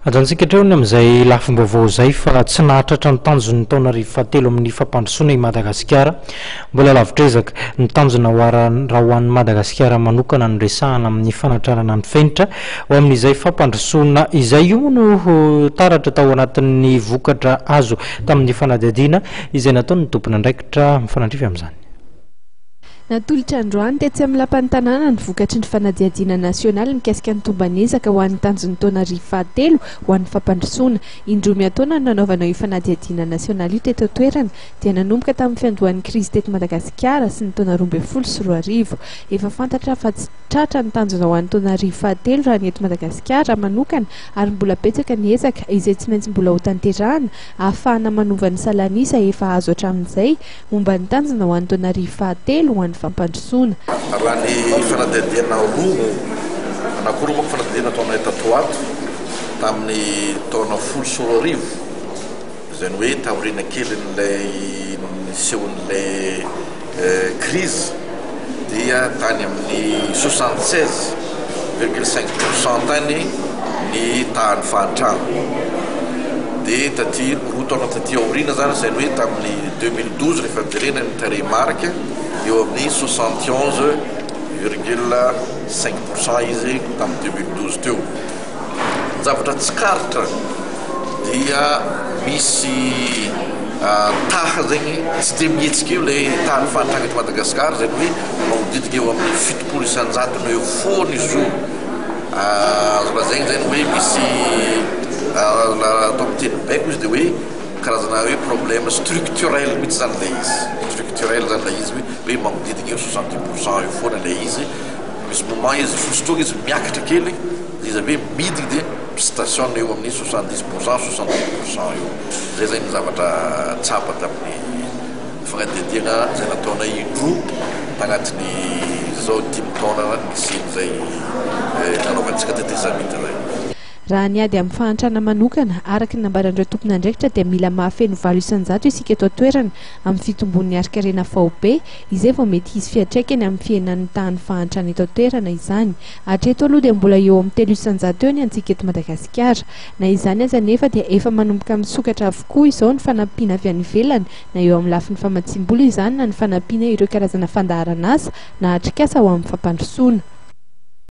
Ajantsika hatreo amin'izay lafim-baovao izay fa tsy nahatratra ny tanjony taona fahatelo amin'ny fampandrosoana i Madagasikara. Mbola lavitrezaka ny tanjona raha ho an'ny Madagasikara manokana no resahana amin'ny fanatrarana ny fenitra ho amin'izay fampandrosoana izay io no taratra tao anatin'ny vokatra azo tamin'ny fanadihadiana izay nataony tompony andraikitra mifanandrify amin'izany. Natolotra androany tetsy amin'ny lapan'ny tanàna ny vokatry ny fanadihadiana nasionaly mikasika ny tombanezaka ho an'ny tanjon'ny taona fahatelo ho an'ny fampandrosoana. Indroa miataona no nanaovana io fanadihadiana nasionaly io teto toerana dia nanomboka tamin'ny fiandohan'ny krizy teto Madagasikara sy ny taona 2014. Efa fantatra fa tsy tratra ny tanjona ho an'ny taona fahatelo raha ny eto Madagasikara manokana ary mbola betsaka ny ezaka izay tsy maintsy mbola ho tanterahana ahafahana manova ny salanisa efa azo hatramin'izay momba ny tanjona ho an'ny taona fahatelo ho an'ny fampandrosoana. Raha ny fanadihadiana roa anankiroa moa fanadihadiana taona tato ato tamin'ny taona 10 izany hoe taorina kely n'ilay nisehon'ilay crise dia tany amin'ny 76,5% tany ny tahany fahantrano. Dia taty roa taona taty aorina zany izany hoe tamin'ny 2012 rehefa jerena ny tarehimarika eo amin'ny 71,5% izy tamin'ny 2012 teo. Ny zavatra tsy karitra dia misy taha zegny tsy dia mihetsika eo ilay tahany fahantrano eto Madagasikara zany hoe magnodidika eo amin'ny 70 isan-jato eo foana izy io. Azo lazaigny zany hoe misy atao amin'ny teny baiko izy dia hoe karazana hoe problème structurel mihitsy zany ilay izy. Structurel zany ilay izy hoe magnodidika eo 70% eo foana ilay izy. Misy moment izy fototsitoko izy miakatra kely izy hoe midika dia station eo amin'ny 70% eo. Zay zany ny zavatra tsapa tamin'ny fanadihadiana izay nataona indroa tagnatin'ny zao 5 taona nisy izay nanaovantsika tetezamita zay. Raha niady amin'ny fahantrana manokana araka ny nambaran'ireo tompony andraikitra dia mila mahafeno 9 isan-jato isika eto toerana amin'ny fitombon'ny arikarena faobe izay vao mety hisy fiantraikany amin'ny fiainan'ny tahan'ny fahantrana eto toerana izany. Hatreto aloha dia mbola eo amin'ny 3 isan-jato eo ny antsika eto Madagasikara. Na izany aza nefa dia efa manomboka misokatra avokoa izao ny fanampiana avy any ivelany na eo amin'ny lafin'ny famatsim-bola izany na ny fanampiana ireo karazana fandaharana asa na atrikasa ho amin'ny fampandrosoana.